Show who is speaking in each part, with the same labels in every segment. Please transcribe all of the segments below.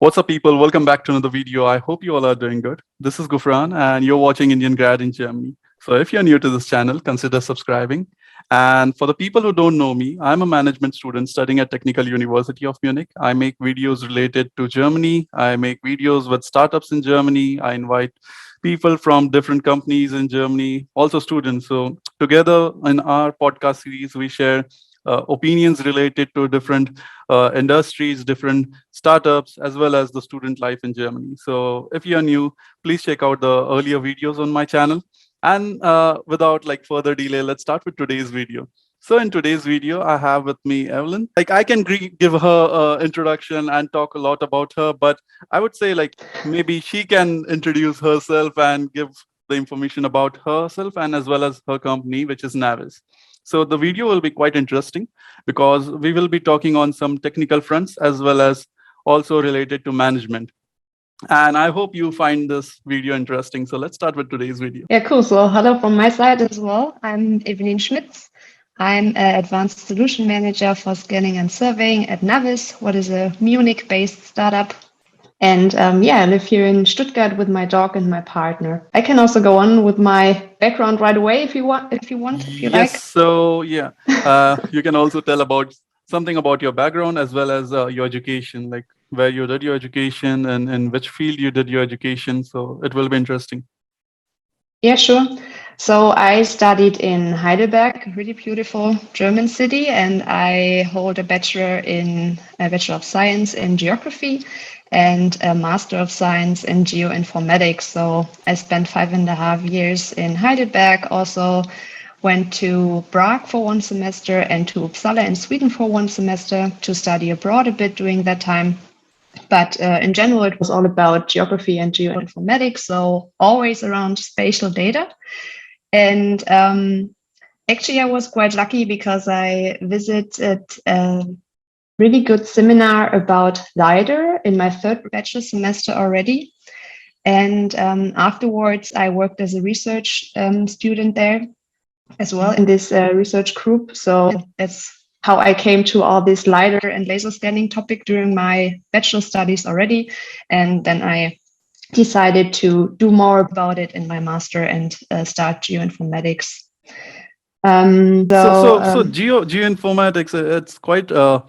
Speaker 1: What's up, people? Welcome back to another video. I hope you all are doing good. This is Gufran, and you're watching Indian Grad in Germany. So, if you're new to this channel, consider subscribing. And for the people who don't know me, I'm a management student studying at Technical University of Munich. I make videos related to Germany. I make videos with startups in Germany. I invite people from different companies in Germany, also students. So, together in our podcast series, we share opinions related to different industries, different startups, as well as the student life in Germany. So if you're new, please check out the earlier videos on my channel. And without like further delay, let's start with today's video. So in today's video, I have with me Evelyn. Like I can give her introduction and talk a lot about her, but I would say like maybe she can introduce herself and give the information about herself and as well as her company, which is NavVis. So the video will be quite interesting because we will be talking on some technical fronts as well as also related to management. And I hope you find this video interesting. So let's start with today's video.
Speaker 2: Yeah, cool. So hello from my side as well. I'm Evelyn Schmitz. I'm an advanced solution manager for scanning and surveying at NavVis, what is a Munich-based startup. And I live here in Stuttgart with my dog and my partner. I can also go on with my background right away if you want, if you
Speaker 1: Yes.
Speaker 2: like.
Speaker 1: So yeah, you can also tell about something about your background as well as your education, like where you did your education and in which field you did your education. So it will be interesting.
Speaker 2: Yeah, sure. So I studied in Heidelberg, a really beautiful German city, and I hold a Bachelor of Science in Geography and a Master of Science in Geoinformatics. So I spent 5.5 years in Heidelberg, also went to Prague for one semester and to Uppsala in Sweden for one semester to study abroad a bit during that time. But in general, it was all about geography and geoinformatics, so always around spatial data. And actually, I was quite lucky because I visited a really good seminar about LiDAR in my third bachelor semester already. And afterwards, I worked as a research student there as well in this research group. So that's how I came to all this LiDAR and laser scanning topic during my bachelor studies already. And then I decided to do more about it in my master and start geoinformatics.
Speaker 1: So geoinformatics, it's quite a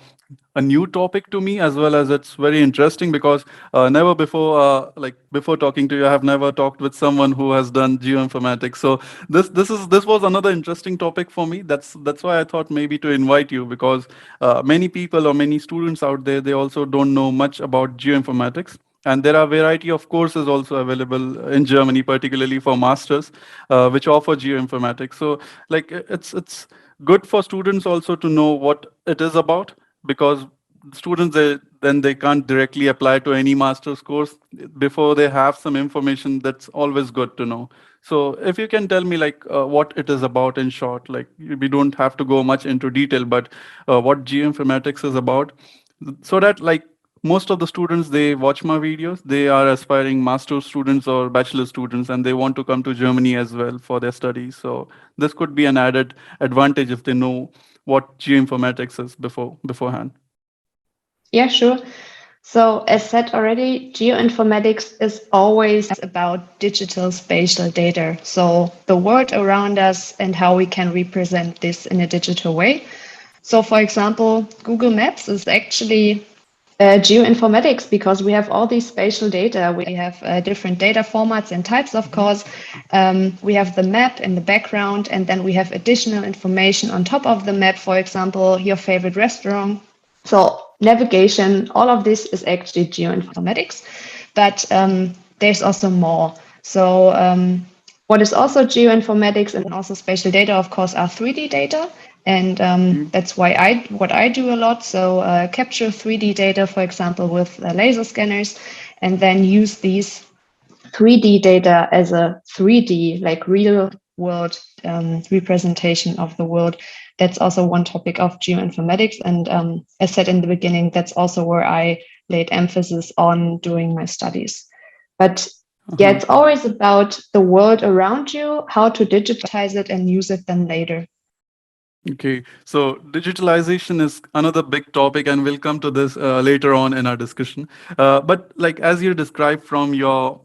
Speaker 1: new topic to me as well as it's very interesting because never before like before talking to you, I have never talked with someone who has done geoinformatics. So this was another interesting topic for me. That's why I thought maybe to invite you because many people or many students out there, they also don't know much about geoinformatics. And there are variety of courses also available in Germany, particularly for masters, which offer geoinformatics. So like it's good for students also to know what it is about because students then they can't directly apply to any master's course before they have some information. That's always good to know. So if you can tell me like what it is about in short, like we don't have to go much into detail, but what geoinformatics is about, so that like most of the students they watch my videos, they are aspiring master students or bachelor students and they want to come to Germany as well for their studies. So this could be an added advantage if they know what geoinformatics is beforehand.
Speaker 2: Yeah, sure. So as said already, geoinformatics is always about digital spatial data. So the world around us and how we can represent this in a digital way. So for example, Google Maps is actually geoinformatics because we have all these spatial data. We have different data formats and types, of course. We have the map in the background, and then we have additional information on top of the map. For example, your favorite restaurant. So navigation, all of this is actually geoinformatics, but there's also more. So what is also geoinformatics and also spatial data, of course, are 3D data. And that's why what I do a lot. So capture 3D data, for example, with laser scanners, and then use these 3D data as a 3D, like real world representation of the world. That's also one topic of geoinformatics. And as said in the beginning, that's also where I laid emphasis on doing my studies. But yeah, it's always about the world around you, how to digitize it and use it then later.
Speaker 1: Okay, so digitalization is another big topic, and we'll come to this later on in our discussion. But like as you described from your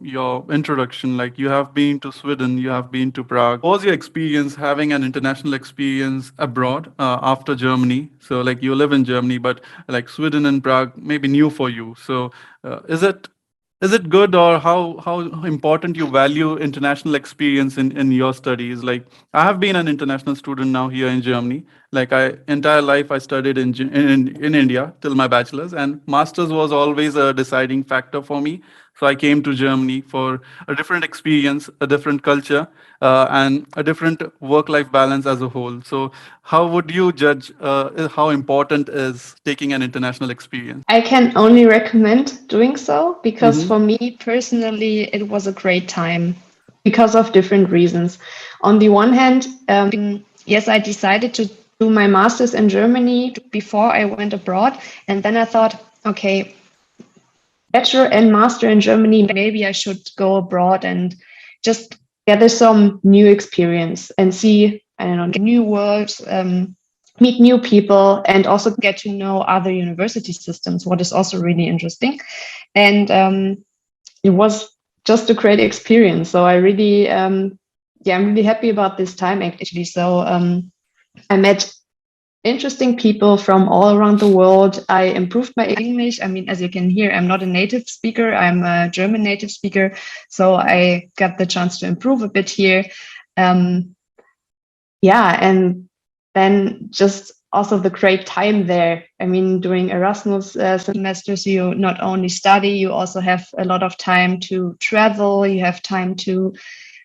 Speaker 1: introduction, like you have been to Sweden, you have been to Prague. What was your experience having an international experience abroad after Germany? So like you live in Germany, but like Sweden and Prague maybe new for you. So is it good, or how important you value international experience in your studies? Like I have been an international student now here in Germany. Like I entire life I studied in India till my bachelor's, and masters was always a deciding factor for me. So I came to Germany for a different experience, a different culture, and a different work-life balance as a whole. So how would you judge how important is taking an international experience?
Speaker 2: I can only recommend doing so because
Speaker 1: Mm-hmm.
Speaker 2: for me personally, it was a great time because of different reasons. On the one hand, yes, I decided to do my master's in Germany before I went abroad. And then I thought, okay, bachelor and master in Germany, maybe I should go abroad and just gather some new experience and see, I don't know, new worlds, meet new people, and also get to know other university systems, what is also really interesting. And it was just a great experience. So I really, yeah, I'm really happy about this time actually. So I met interesting people from all around the world. I improved my English. I mean, as you can hear, I'm not a native speaker, I'm a German native speaker. So I got the chance to improve a bit here. Um, yeah, and then just also the great time there. I mean, during Erasmus semesters, you not only study, you also have a lot of time to travel, you have time to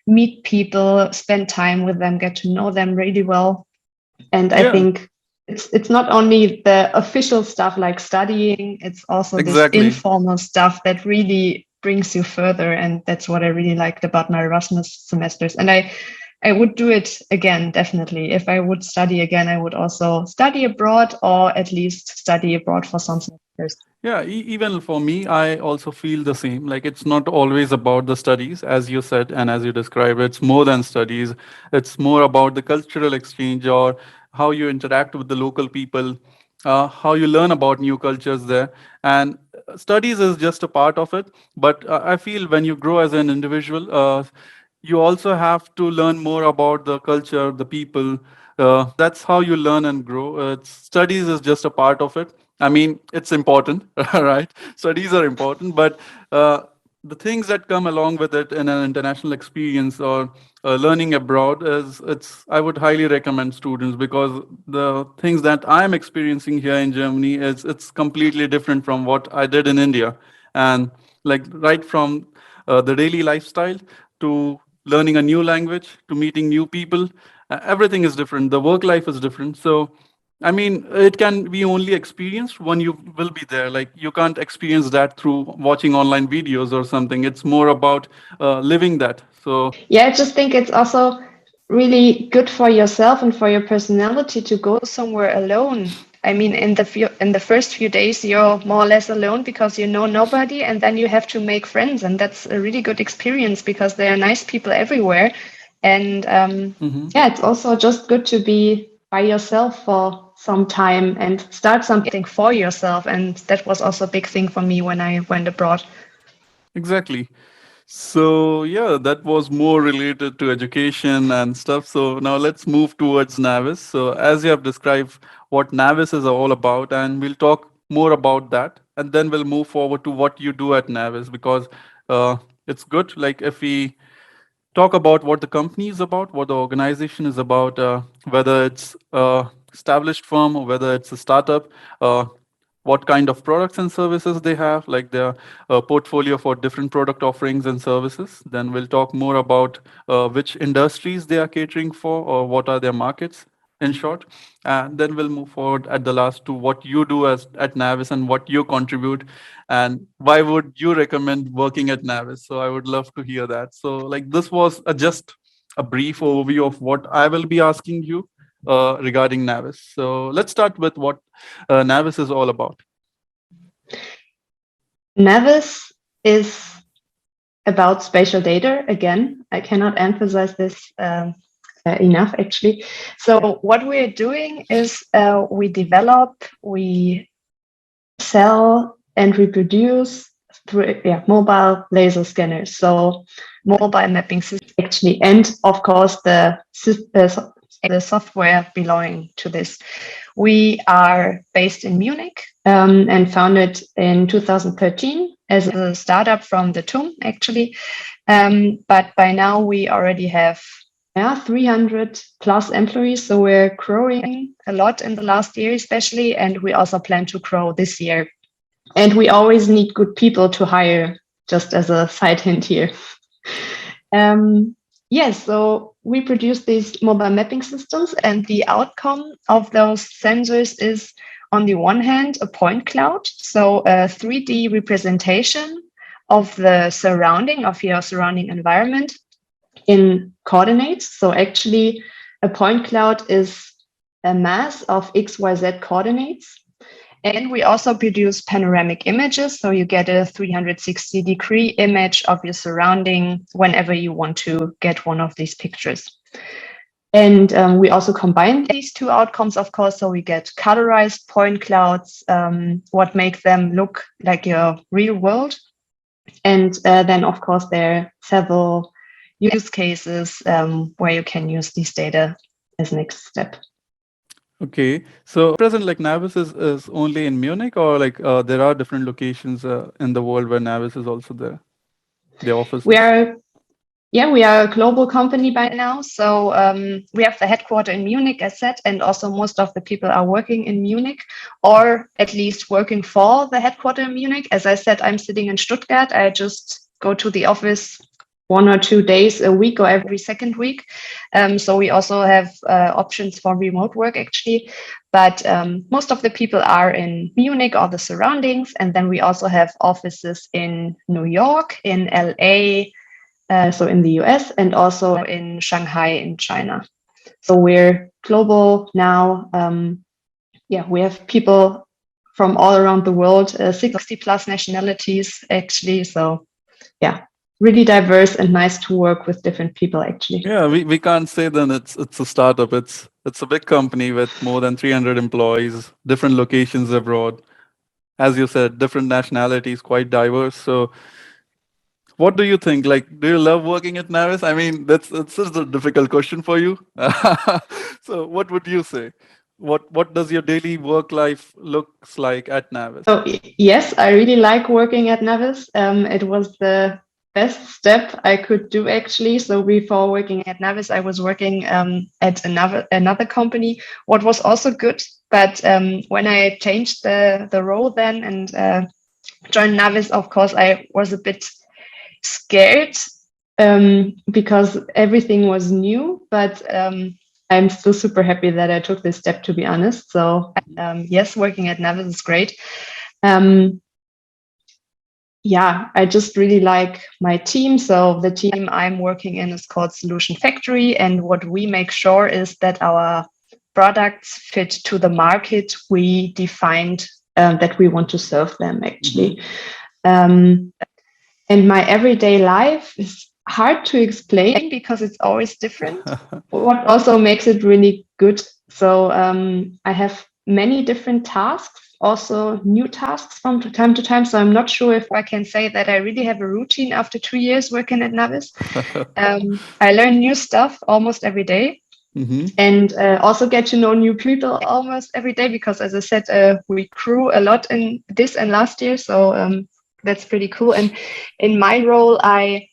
Speaker 2: meet people, spend time with them, get to know them really well. And I
Speaker 1: Yeah,
Speaker 2: think it's not only the official stuff like studying, it's also this
Speaker 1: exactly.
Speaker 2: informal stuff that really brings you further. And that's what I really liked about my Erasmus semesters. And I would do it again, definitely. If I would study again, I would also study abroad or at least study abroad for some semesters.
Speaker 1: Yeah, even for me, I also feel the same. Like it's not always about the studies, as you said, and as you described, it's more than studies. It's more about the cultural exchange or how you interact with the local people, how you learn about new cultures there. And studies is just a part of it. But I feel when you grow as an individual, you also have to learn more about the culture, the people. That's how you learn and grow. Studies is just a part of it. I mean, it's important, right? Studies are important, but the things that come along with it in an international experience or learning abroad is it's. I would highly recommend students because the things that I'm experiencing here in Germany is it's completely different from what I did in India, and like right from the daily lifestyle to learning a new language to meeting new people, everything is different. The work life is different. So I mean, it can be only experienced when you will be there. Like you can't experience that through watching online videos or something. It's more about living that. So
Speaker 2: Yeah, I just think it's also really good for yourself and for your personality to go somewhere alone. I mean, in the first few days, you're more or less alone because you know nobody, and then you have to make friends, and that's a really good experience because there are nice people everywhere. And
Speaker 1: mhm.
Speaker 2: yeah, it's also just good to be by yourself for some time and start something for yourself. And that was also a big thing for me when I went abroad.
Speaker 1: Exactly. So yeah, that was more related to education and stuff. So now let's move towards NavVis. So as you have described what NavVis is all about, and we'll talk more about that, and then we'll move forward to what you do at NavVis because it's good. Like if we talk about what the company is about, what the organization is about, whether it's a established firm or whether it's a startup, uh, what kind of products and services they have, like their portfolio for different product offerings and services. Then we'll talk more about which industries they are catering for or what are their markets in short. And then we'll move forward at the last to what you do as at Navis and what you contribute and why would you recommend working at Navis. So I would love to hear that. So like this was just a brief overview of what I will be asking you regarding Navis. So let's start with what Navis is all about.
Speaker 2: Nevis is about spatial data. Again, I cannot emphasize this enough actually. So what we're doing is we develop, we sell and reproduce through mobile laser scanners. So mobile mapping systems actually, and of course the software belonging to this. We are based in Munich and founded in 2013 as a startup from the TUM actually. But by now we already have 300 plus employees. So we're growing a lot in the last year, especially, and we also plan to grow this year. And we always need good people to hire, just as a side hint here. Yes, so we produce these mobile mapping systems, and the outcome of those sensors is, on the one hand, a point cloud, so a 3D representation of the surrounding, of your surrounding environment in coordinates. So actually, a point cloud is a mass of XYZ coordinates. And we also produce panoramic images. So you get a 360-degree image of your surrounding whenever you want to get one of these pictures. And we also combine these two outcomes, of course. So we get colorized point clouds, what make them look like your real world. And then, of course, there are several use cases where you can use these data as next step.
Speaker 1: Okay, so present like NavVis is only in Munich, or like there are different locations in the world where NavVis is also there, the offices?
Speaker 2: We are a global company by now. So we have the headquarter in Munich, as said, and also most of the people are working in Munich, or at least working for the headquarter in Munich. As I said, I'm sitting in Stuttgart. I just go to the office 1 or 2 days a week or every second week. So we also have options for remote work, actually. But most of the people are in Munich or the surroundings. And then we also have offices in New York, in LA, so in the US, and also in Shanghai in China. So we're global now. We have people from all around the world, 60 plus nationalities, actually. So really diverse and nice to work with different people, actually.
Speaker 1: Yeah, we can't say then it's a startup. It's a big company with more than 300 employees, different locations abroad. As you said, different nationalities, quite diverse. So what do you think? Like, do you love working at NavVis? I mean, that's just a difficult question for you. So what would you say? What does your daily work life looks like at NavVis?
Speaker 2: So yes, I really like working at NavVis. It was the best step I could do, actually. So before working at NavVis, I was working at another company. What was also good, but when I changed the role then and joined NavVis, of course, I was a bit scared because everything was new, but I'm still super happy that I took this step, to be honest. So yes, working at NavVis is great. I just really like my team. So the team I'm working in is called Solution Factory. And what we make sure is that our products fit to the market we defined that we want to serve them, actually. And my everyday life is hard to explain because it's always different. What also makes it really good. So I have many different tasks, also new tasks from time to time. So I'm not sure if I can say that I really have a routine after 2 years working at NavVis. I learn new stuff almost every day. And also get to know new people almost every day because, as I said, we grew a lot in this and last year. So that's pretty cool. And in my role, I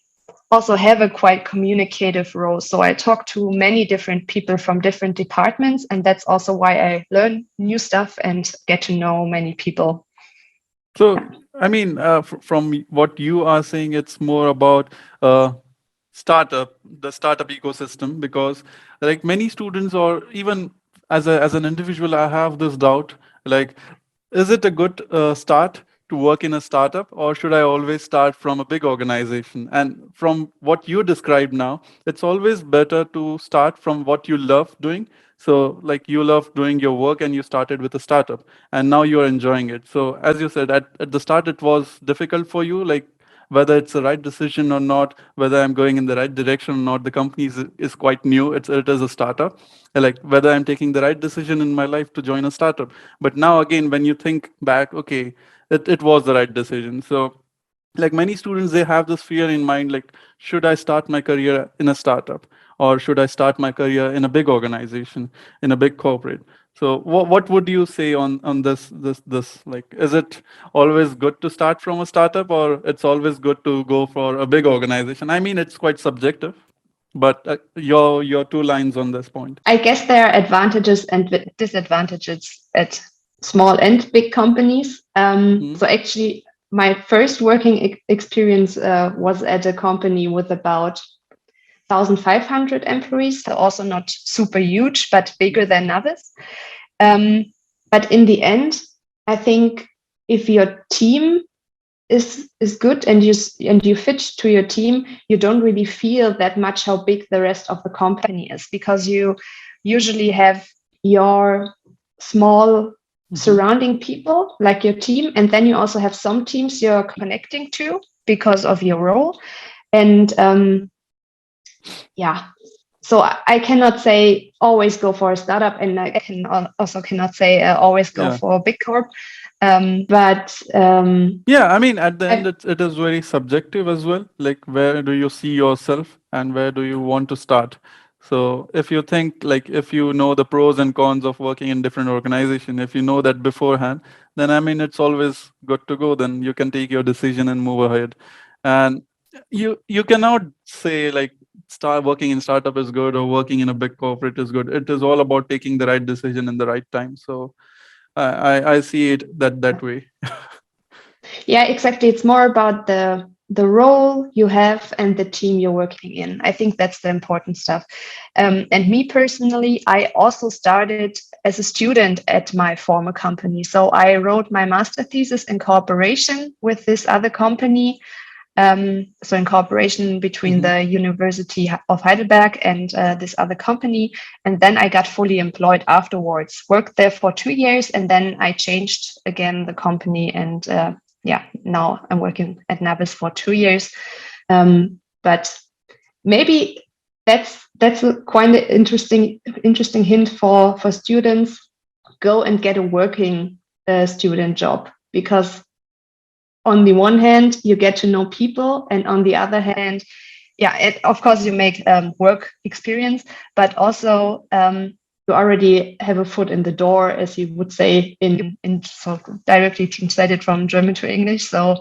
Speaker 2: also have a quite communicative role. So I talk to many different people from different departments. And that's also why I learn new stuff and get to know many people.
Speaker 1: So, I mean, from what you are saying, it's more about the startup ecosystem, because like many students, or even as an individual, I have this doubt, like, is it a good start to work in a startup, or should I always start from a big organization? And from what you described now, it's always better to start from what you love doing. So like you love doing your work and you started with a startup and now you're enjoying it. So as you said, at the start, it was difficult for you. Like whether it's the right decision or not, whether I'm going in the right direction or not. The company is quite new. It is a startup. Like whether I'm taking the right decision in my life to join a startup. But now again, when you think back, okay, it was the right decision. So like many students, they have this fear in mind, like should I start my career in a startup, or should I start my career in a big organization, in a big corporate? So what would you say on this, like is it always good to start from a startup, or it's always good to go for a big organization? I mean, it's quite subjective, but your two lines on this point.
Speaker 2: I guess there are advantages and disadvantages at small and big companies.
Speaker 1: Hmm.
Speaker 2: So actually, my first working experience was at a company with about 1,500 employees, so also not super huge, but bigger than NavVis. Um, but in the end, I think if your team is good and you fit to your team, you don't really feel that much how big the rest of the company is, because you usually have your small
Speaker 1: Hmm.
Speaker 2: surrounding people like your team, and then you also have some teams you're connecting to because of your role. And yeah, so I cannot say always go for a startup, and I also cannot say always go
Speaker 1: Yeah.
Speaker 2: for a big corp. But
Speaker 1: Yeah, I mean, at the end,
Speaker 2: I,
Speaker 1: it is very subjective as well. Like, where do you see yourself and where do you want to start? So, if you think, like, if you know the pros and cons of working in different organization, if you know that beforehand, then I mean, it's always good to go. Then you can take your decision and move ahead. And you cannot say like start working in startup is good or working in a big corporate is good. It is all about taking the right decision in the right time. So, I see it that way.
Speaker 2: yeah, exactly. It's more about the role you have and the team you're working in. I think that's the important stuff. And me personally, I also started as a student at my former company. So I wrote my master thesis in cooperation with this other company. So in cooperation between
Speaker 1: Hmm.
Speaker 2: the University of Heidelberg and this other company. And then I got fully employed afterwards, worked there for 2 years, and then I changed again the company. And yeah, now I'm working at NavVis for 2 years. But maybe that's a quite an interesting hint for students. Go and get a working student job, because on the one hand you get to know people, and on the other hand, yeah, of course you make work experience, but also you already have a foot in the door, as you would say in so directly translated from German to English. So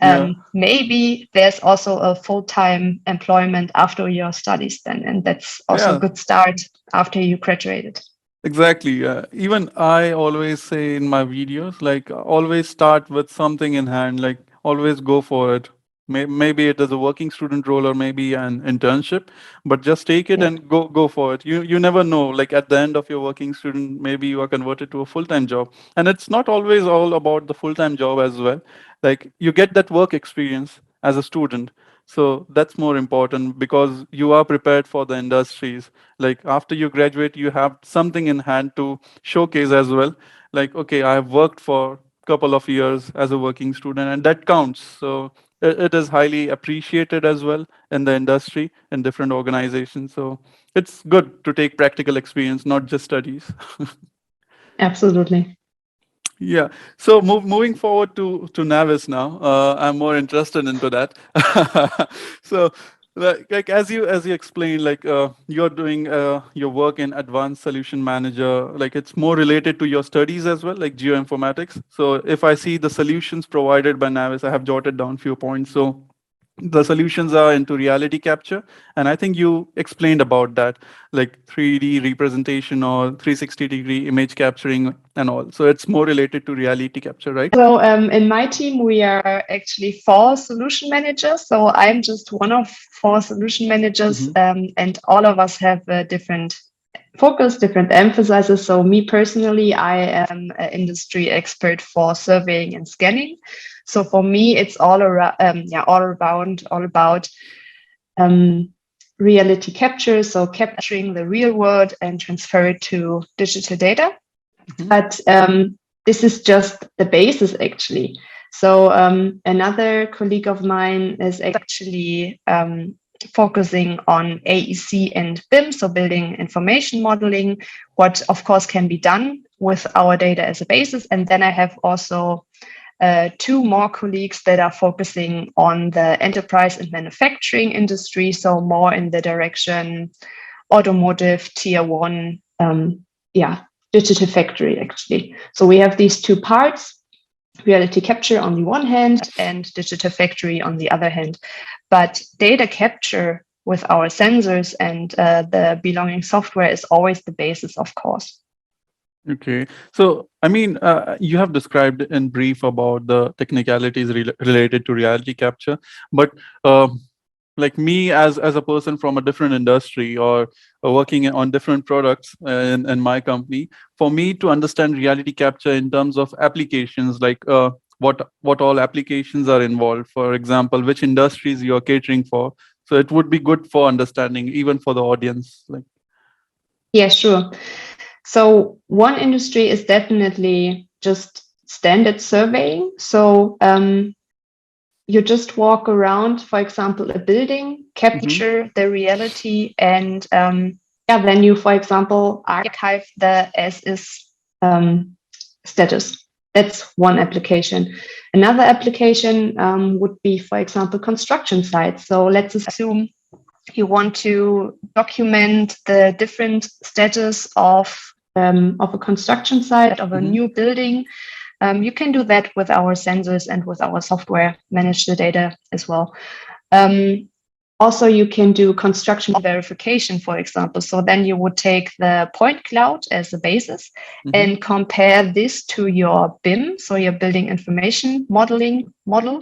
Speaker 1: Yeah.
Speaker 2: maybe there's also a full-time employment after your studies then, and that's also a
Speaker 1: Yeah,
Speaker 2: good start after you graduated.
Speaker 1: exactly. Even I always say in my videos, like always start with something in hand, like always go for it. Maybe it is a working student role or maybe an internship, but just take it
Speaker 2: Yeah,
Speaker 1: and go for it. You never know. Like at the end of your working student, maybe you are converted to a full-time job, and it's not always all about the full-time job as well. Like you get that work experience as a student, so that's more important because you are prepared for the industries. Like after you graduate, you have something in hand to showcase as well. Like, okay, I have worked for a couple of years as a working student, and that counts. So it is highly appreciated as well in the industry in different organizations. So it's good to take practical experience, not just studies.
Speaker 2: absolutely.
Speaker 1: Yeah. So moving forward to NavVis now, I'm more interested into that. So, like as you explained, like you're doing your work in advanced solution manager, like it's more related to your studies as well, like geoinformatics. So if I see the solutions provided by NavVis, I have jotted down few points. So the solutions are into reality capture, and I think you explained about that, like 3D representation or 360-degree image capturing and all. So it's more related to reality capture, right?
Speaker 2: So in my team, we are actually four solution managers. So I'm just one of four solution managers,
Speaker 1: Hmm.
Speaker 2: and all of us have a different focus, different emphases. So me personally, I am an industry expert for surveying and scanning. So for me, it's all around, all about um, reality capture. So capturing the real world and transfer it to digital data.
Speaker 1: Hmm.
Speaker 2: But this is just the basis, actually. So another colleague of mine is actually focusing on AEC and BIM, so building information modeling, what of course can be done with our data as a basis. And then I have also two more colleagues that are focusing on the enterprise and manufacturing industry, so more in the direction automotive, tier one, digital factory actually. So we have these two parts, reality capture on the one hand and digital factory on the other hand. But data capture with our sensors and the belonging software is always the basis, of course.
Speaker 1: Okay. So, I mean, you have described in brief about the technicalities related to reality capture, but like me as a person from a different industry or working on different products in my company, for me to understand reality capture in terms of applications, like what all applications are involved, for example, which industries you are catering for. So it would be good for understanding even for the audience. Like,
Speaker 2: Yeah, sure. So one industry is definitely just standard surveying. So you just walk around, for example, a building,
Speaker 1: mhm,
Speaker 2: capture the reality, and then you, for example, archive the as is status. That's one application. Another application would be, for example, construction sites. So let's assume you want to document the different status of a construction site, of a
Speaker 1: mhm.
Speaker 2: new building. You can do that with our sensors and with our software, manage the data as well. Also, you can do construction verification, for example. So then you would take the point cloud as a basis
Speaker 1: Mhm.
Speaker 2: and compare this to your BIM, so your building information modeling model,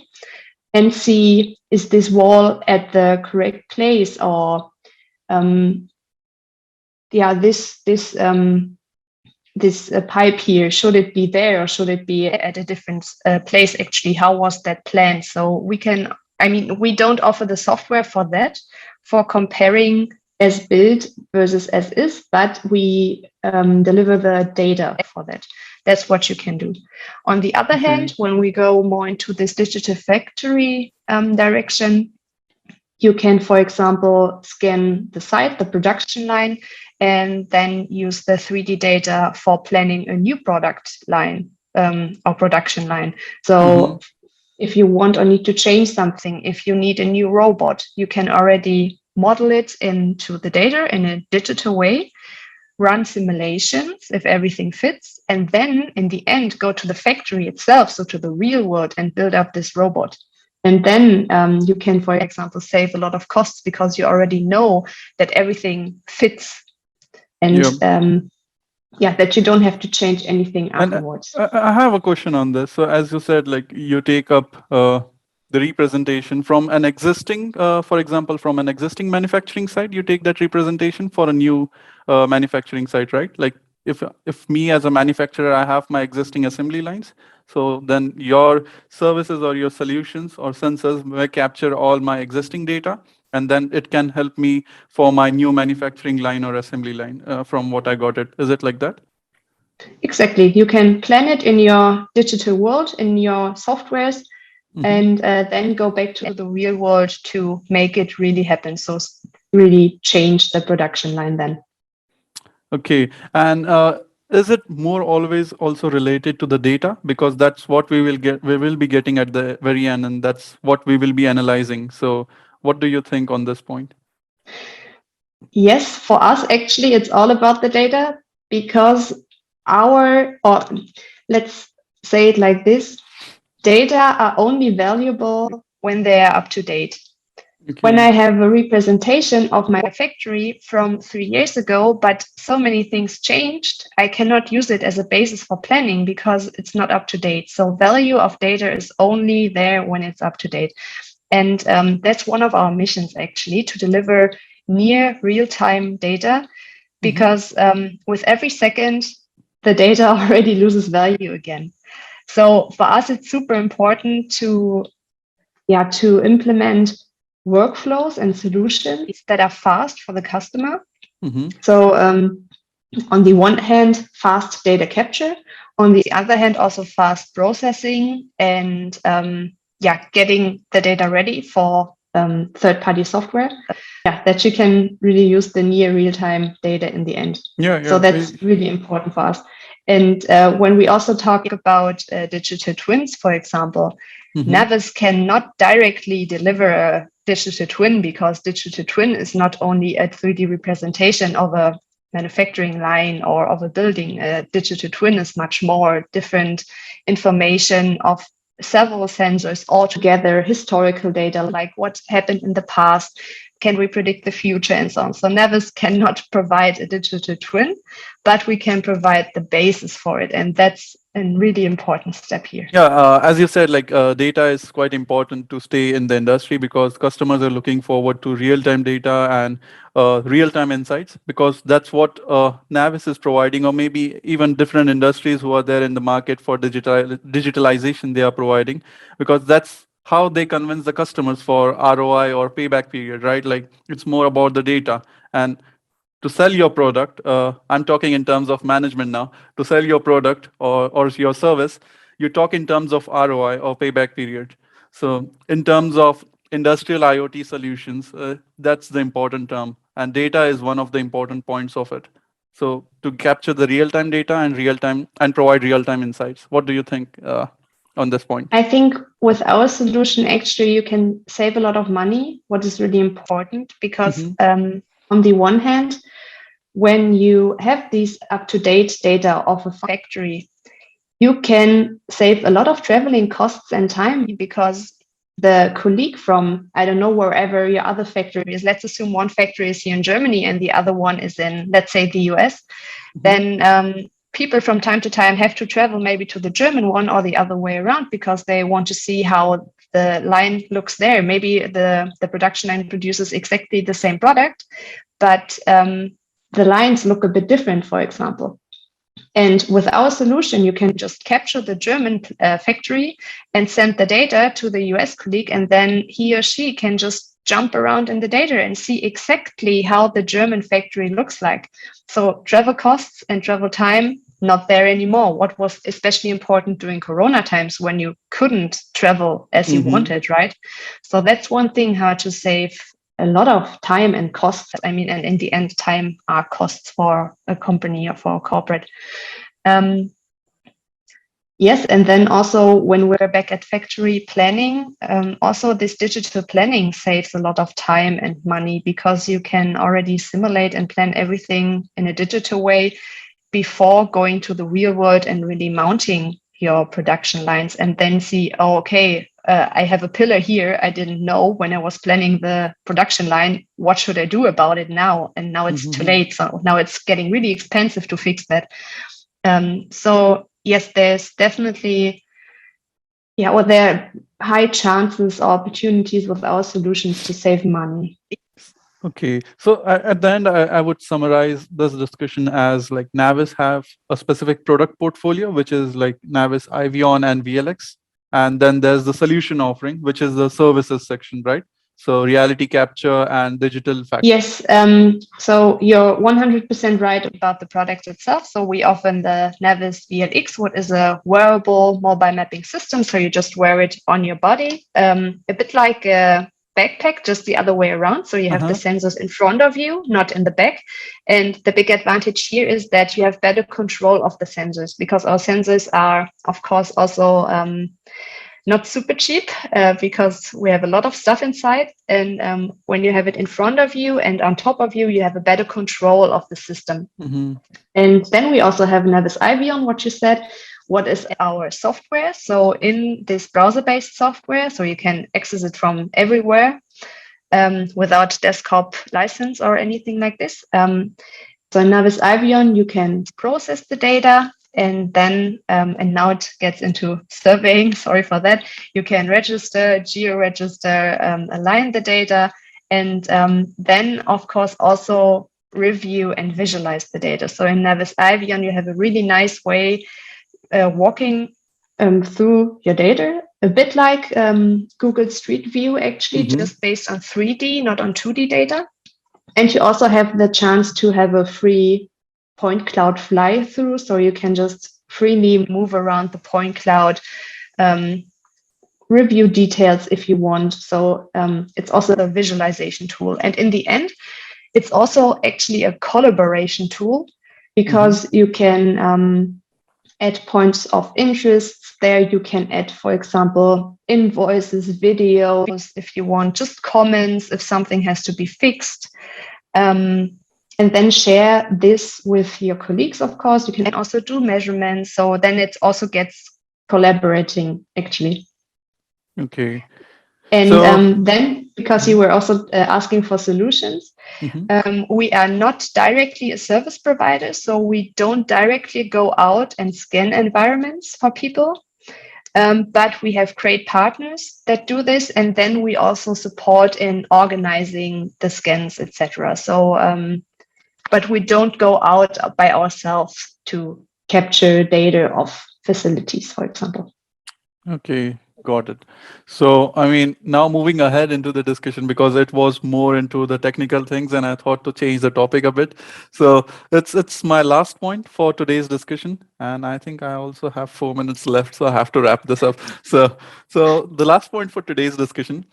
Speaker 2: and see, is this wall at the correct place, or this pipe here, should it be there or should it be at a different place? Actually, how was that planned? So we don't offer the software for that, for comparing as built versus as is, but we deliver the data for that. That's what you can do. On the other
Speaker 1: Okay.
Speaker 2: hand, when we go more into this digital factory direction, you can, for example, scan the site, the production line, and then use the 3D data for planning a new product line or production line.
Speaker 1: Mhm.
Speaker 2: So if you want or need to change something, if you need a new robot, you can already model it into the data in a digital way, run simulations if everything fits, and then in the end go to the factory itself, so to the real world, and build up this robot. And then you can, for example, save a lot of costs because you already know that everything fits, and
Speaker 1: Yeah.
Speaker 2: that you don't have to change anything
Speaker 1: And
Speaker 2: afterwards.
Speaker 1: I have a question on this. So, as you said, like you take up the representation from an existing, for example, from an existing manufacturing site, you take that representation for a new manufacturing site, right? Like if me as a manufacturer, I have my existing assembly lines, so then your services or your solutions or sensors may capture all my existing data, and then it can help me for my new manufacturing line or assembly line. From what I got it, is it like that?
Speaker 2: Exactly. You can plan it in your digital world, in your softwares,
Speaker 1: Mm-hmm.
Speaker 2: and then go back to the real world to make it really happen. So really change the production line then.
Speaker 1: Okay. And is it more always also related to the data? Because that's what we will be getting at the very end, and that's what we will be analyzing. So, what do you think on this point?
Speaker 2: Yes, for us, actually, it's all about the data because or let's say it like this, data are only valuable when they are up to date. When
Speaker 1: Okay.
Speaker 2: I have a representation of my factory from 3 years ago, but so many things changed, I cannot use it as a basis for planning because it's not up to date. So value of data is only there when it's up to date. And that's one of our missions, actually, to deliver near real-time data,
Speaker 1: Mm-hmm.
Speaker 2: because with every second, the data already loses value again. So for us, it's super important to implement workflows and solutions that are fast for the customer.
Speaker 1: Mm-hmm.
Speaker 2: So on the one hand, fast data capture, on the other hand, also fast processing and getting the data ready for third-party software. Yeah, that you can really use the near real-time data in the end.
Speaker 1: Yeah,
Speaker 2: So
Speaker 1: yeah.
Speaker 2: that's really important for us. And when we also talk about digital twins, for example, NavVis cannot directly deliver a digital twin because digital twin is not only a 3D representation of a manufacturing line or of a building. A digital twin is much more different information of several sensors all together, historical data like what happened in the past, can we predict the future, and so on. So NavVis cannot provide a digital twin, but we can provide the basis for it, and that's a really important step here.
Speaker 1: Yeah, as you said, like data is quite important to stay in the industry because customers are looking forward to real-time data and real-time insights because that's what Navis is providing, or maybe even different industries who are there in the market for digitalization they are providing, because that's how they convince the customers for ROI or payback period, right? Like it's more about the data. And to sell your product, I'm talking in terms of management now, to sell your product or your service, you talk in terms of ROI or payback period. So in terms of industrial IoT solutions, that's the important term. And data is one of the important points of it. So to capture the real-time data and real-time and provide real-time insights. What do you think on this point?
Speaker 2: I think with our solution, actually, you can save a lot of money, what is really important, because on the one hand, when you have these up-to-date data of a factory, you can save a lot of traveling costs and time because the colleague from, I don't know, wherever your other factory is, let's assume one factory is here in Germany and the other one is in, let's say, the US, then people from time to time have to travel maybe to the German one or the other way around because they want to see how the line looks there. Maybe the production line produces exactly the same product, but the lines look a bit different, for example. And with our solution, you can just capture the German factory and send the data to the US colleague, and then he or she can just jump around in the data and see exactly how the German factory looks like. So travel costs and travel time, not there anymore. What was especially important during Corona times when you couldn't travel as you wanted, right? So that's one thing, how to save a lot of time and costs. I mean, and in the end, time are costs for a company or for a corporate. Yes, and then also when we're back at factory planning, also this digital planning saves a lot of time and money because you can already simulate and plan everything in a digital way before going to the real world and really mounting your production lines and then see, oh, okay, I have a pillar here. I didn't know when I was planning the production line. What should I do about it now? And now it's too late. So now it's getting really expensive to fix that. So yes, there's definitely, or there are high chances or opportunities with our solutions to save money.
Speaker 1: Okay, so at the end, I would summarize this discussion as like Navis have a specific product portfolio, which is like Navis Ivion and VLX. And then there's the solution offering, which is the services section, right? So reality capture and digital factory.
Speaker 2: Yes, so you're 100% right about the product itself. So we offer the NavVis VLX, what is a wearable mobile mapping system. So you just wear it on your body, a bit like a backpack, just the other way around. So you have the sensors in front of you, not in the back. And the big advantage here is that you have better control of the sensors because our sensors are, of course, also not super cheap because we have a lot of stuff inside. And when you have it in front of you and on top of you, you have a better control of the system. And then we also have NavVis Ivion, what you said. What is our software? So in this browser-based software, so you can access it from everywhere without desktop license or anything like this. So in NavVis Ivion, you can process the data. And then, and now it gets into surveying, sorry for that, you can register, geo-register, align the data, and then, of course, also review and visualize the data. So in NavVis Ivion, you have a really nice way walking through your data, a bit like Google Street View, actually, just based on 3D, not on 2D data. And you also have the chance to have a free point cloud fly through, so you can just freely move around the point cloud, review details if you want. So it's also a visualization tool. And in the end, it's also actually a collaboration tool because you can add points of interest there. You can add, for example, invoices, videos, if you want, just comments if something has to be fixed. And then share this with your colleagues, of course. You can also do measurements. So then it also gets collaborating, actually.
Speaker 1: Okay.
Speaker 2: And
Speaker 1: So,
Speaker 2: then, because you were also asking for solutions, we are not directly a service provider. So we don't directly go out and scan environments for people. But we have great partners that do this. And then we also support in organizing the scans, etc. So, but we don't go out by ourselves to capture data of facilities, for example.
Speaker 1: okay, got it. So, I mean, now moving ahead into the discussion because it was more into the technical things, and I thought to change the topic a bit. So, it's my last point for today's discussion, and I think I also have 4 minutes left, so I have to wrap this up. So the last point for today's discussion.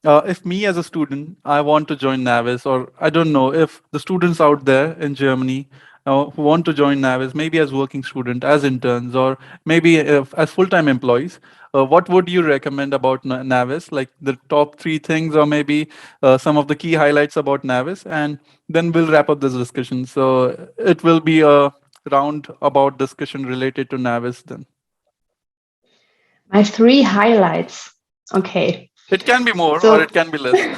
Speaker 1: If me as a student, I want to join NavVis, or I don't know if the students out there in Germany who want to join NavVis, maybe as working student, as interns, or maybe if, as full-time employees, what would you recommend about NavVis? Like the top three things, or maybe some of the key highlights about NavVis, and then we'll wrap up this discussion. So it will be a round about discussion related to NavVis then.
Speaker 2: My three highlights. Okay.
Speaker 1: It can be more or
Speaker 2: So,
Speaker 1: it can be less.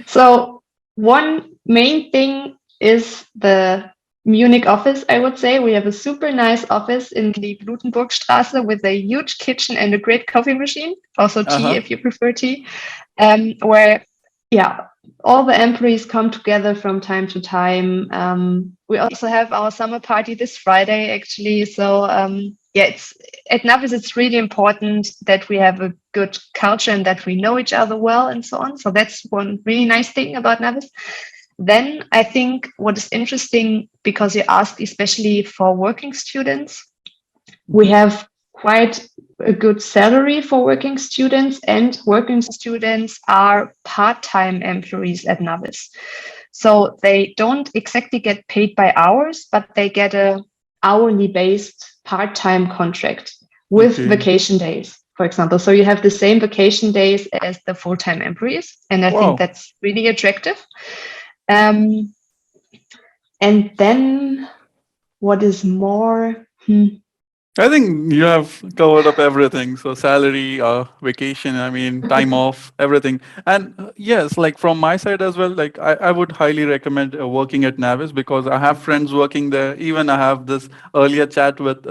Speaker 2: so one main thing is the Munich office, I would say. We have a super nice office in the Blutenburgstraße with a huge kitchen and a great coffee machine, also tea
Speaker 1: Uh-huh.
Speaker 2: if you prefer tea, where, yeah, all the employees come together from time to time. We also have our summer party this Friday, actually. So, yeah, it's at NavVis, it's really important that we have a good culture and that we know each other well and so on. So that's one really nice thing about NavVis. Then I think what is interesting, because you asked especially for working students, we have quite a good salary for working students, and working students are part-time employees at NavVis. So they don't exactly get paid by hours, but they get a hourly based part-time contract with
Speaker 1: Okay.
Speaker 2: vacation days, for example. So you have the same vacation days as the full-time employees. And I think
Speaker 1: Wow.
Speaker 2: that's really attractive. And then what is more?
Speaker 1: I think you have covered up everything. So salary, vacation, I mean, time off, everything. And yes, like from my side as well, like I would highly recommend working at NavVis because I have friends working there. Even I have this earlier chat with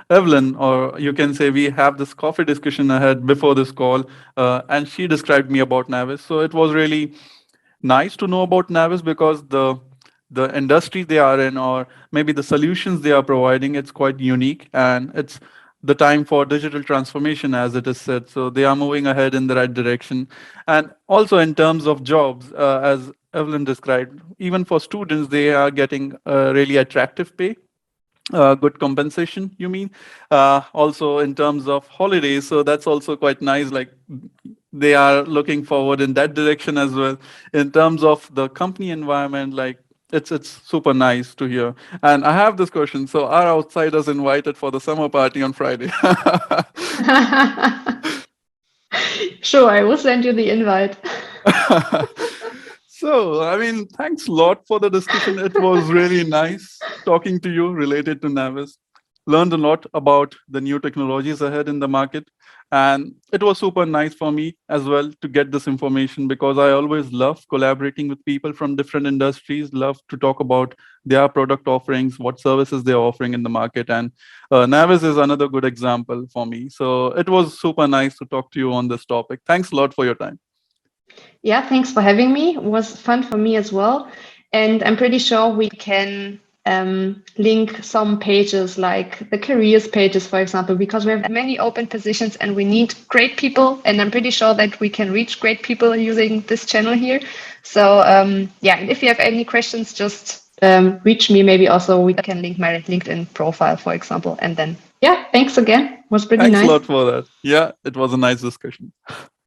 Speaker 1: Evelyn, or you can say we have this coffee discussion ahead before this call, and she described me about NavVis. So it was really nice to know about NavVis because the industry they are in, or maybe the solutions they are providing, it's quite unique, and it's the time for digital transformation, as it is said. So they are moving ahead in the right direction. And also in terms of jobs, as Evelyn described, even for students, they are getting really attractive pay, good compensation, you mean? Also in terms of holidays, so that's also quite nice. Like they are looking forward in that direction as well. In terms of the company environment, like it's super nice to hear. And I have this question: so are outsiders invited for the summer party on Friday?
Speaker 2: Sure, I will send you the invite.
Speaker 1: So, I mean, thanks a lot for the discussion. It was really nice talking to you related to NavVis. Learned a lot about the new technologies ahead in the market. And it was super nice for me as well to get this information because I always love collaborating with people from different industries, love to talk about their product offerings, what services they're offering in the market. And NavVis is another good example for me. So it was super nice to talk to you on this topic. Thanks a lot for your time.
Speaker 2: Yeah, thanks for having me. It was fun for me as well. And I'm pretty sure we can link some pages like the careers pages, for example, because we have many open positions and we need great people. And I'm pretty sure that we can reach great people using this channel here. So yeah, and if you have any questions, just reach me. Maybe also we can link my LinkedIn profile, for example. And then, yeah, thanks again. Was pretty
Speaker 1: Thanks a
Speaker 2: nice.
Speaker 1: lot for that. Yeah, it was a nice discussion.